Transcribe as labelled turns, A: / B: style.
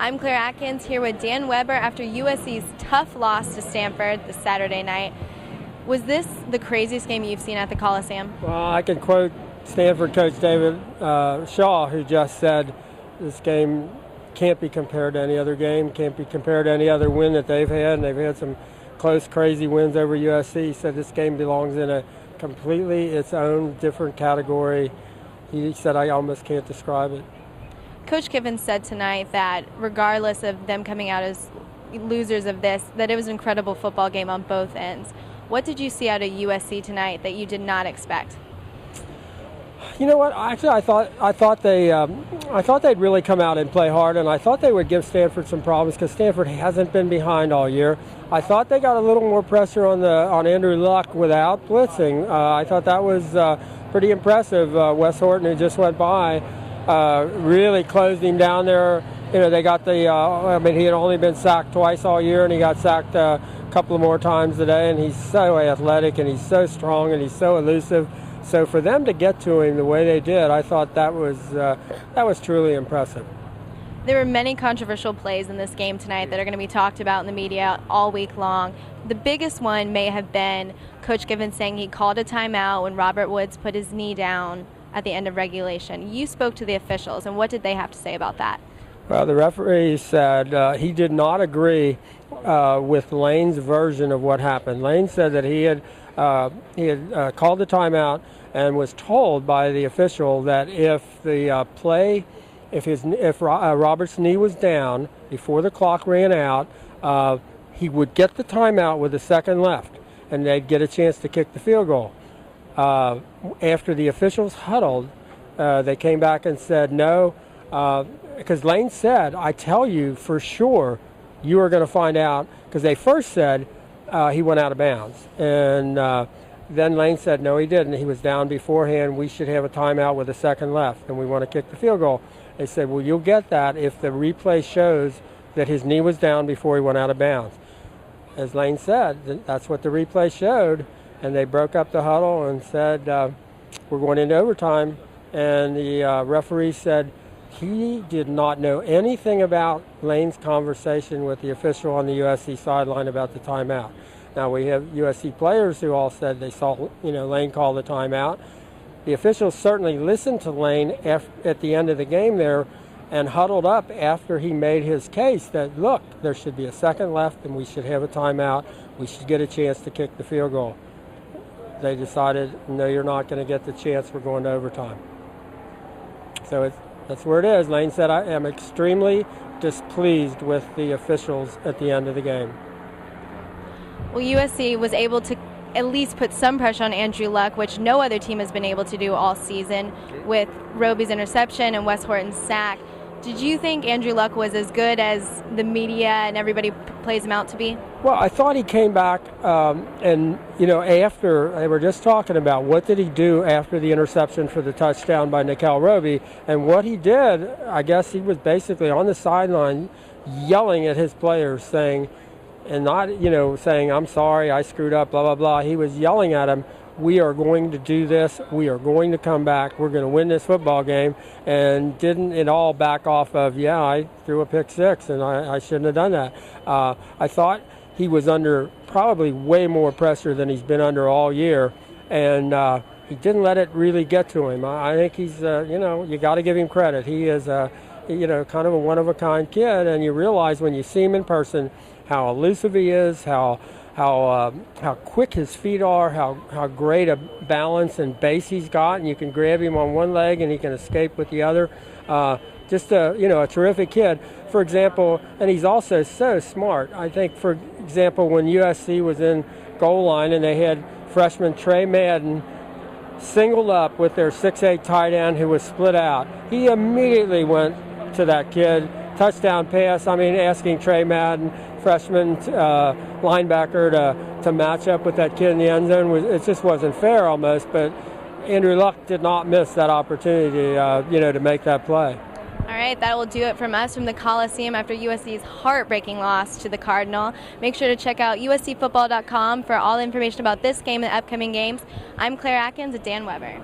A: I'm Claire Atkins here with Dan Weber after USC's tough loss to Stanford this Saturday night. Was this the craziest game you've seen at the Coliseum?
B: Well, I can quote Stanford coach David Shaw, who just said this game can't be compared to any other game, can't be compared to any other win that they've had, and they've had some close, crazy wins over USC. He said this game belongs in a completely its own different category. He said, I almost can't describe it.
A: Coach Kiffin said tonight that regardless of them coming out as losers of this, that it was an incredible football game on both ends. What did you see out of USC tonight that you did not expect?
B: You know what? Actually, I thought they'd really come out and play hard, and I thought they would give Stanford some problems because Stanford hasn't been behind all year. I thought they got a little more pressure on Andrew Luck without blitzing. I thought that was pretty impressive. Wes Horton, who just went by, really closed him down there. You know, they got he had only been sacked twice all year, and he got sacked a couple of more times today. And he's so athletic, and he's so strong, and he's so elusive. So for them to get to him the way they did, I thought that was truly impressive.
A: There were many controversial plays in this game tonight that are going to be talked about in the media all week long. The biggest one may have been Coach Given saying he called a timeout when Robert Woods put his knee down at the end of regulation. You spoke to the officials, and what did they have to say about that?
B: Well, the referee said he did not agree with Lane's version of what happened. Lane said that he had called the timeout and was told by the official that if Robert's knee was down before the clock ran out, he would get the timeout with a second left, and they'd get a chance to kick the field goal. After the officials huddled, they came back and said no, because Lane said, I tell you for sure you are going to find out, because they first said he went out of bounds. And then Lane said, no, he didn't. He was down beforehand. We should have a timeout with a second left, and we want to kick the field goal. They said, well, you'll get that if the replay shows that his knee was down before he went out of bounds. As Lane said, that's what the replay showed, and they broke up the huddle and said, we're going into overtime. And the referee said he did not know anything about Lane's conversation with the official on the USC sideline about the timeout. Now, we have USC players who all said they saw Lane call the timeout. The officials certainly listened to Lane at the end of the game there and huddled up after he made his case that, look, there should be a second left and we should have a timeout. We should get a chance to kick the field goal. They decided, no, you're not going to get the chance. We're going to overtime. So that's where it is. Lane said, I am extremely displeased with the officials at the end of the game.
A: Well, USC was able to at least put some pressure on Andrew Luck, which no other team has been able to do all season, with Roby's interception and Wes Horton's sack. Did you think Andrew Luck was as good as the media and everybody plays him out to be?
B: Well, I thought he came back and, after, they were just talking about what did he do after the interception for the touchdown by Nikel Roby. And what he did, I guess he was basically on the sideline yelling at his players saying, and not, saying, I'm sorry, I screwed up, blah, blah, blah. He was yelling at them, we are going to do this, we are going to come back, we're going to win this football game, and didn't it all back off of, yeah, I threw a pick six, and I shouldn't have done that. I thought he was under probably way more pressure than he's been under all year, and he didn't let it really get to him. I think he's, you got to give him credit. He is, kind of a one-of-a-kind kid, and you realize when you see him in person how elusive he is, how quick his feet are, how great a balance and base he's got, and you can grab him on one leg and he can escape with the other. Just a terrific kid. For example, and he's also so smart. I think, for example, when USC was in goal line and they had freshman Trey Madden singled up with their 6'8" tight end who was split out, he immediately went to that kid, touchdown pass. Asking Trey Madden, freshman linebacker, to match up with that kid in the end zone, it just wasn't fair almost. But Andrew Luck did not miss that opportunity, to make that play.
A: All right, that will do it from us from the Coliseum after USC's heartbreaking loss to the Cardinal. Make sure to check out uscfootball.com for all information about this game and the upcoming games. I'm Claire Atkins with Dan Weber.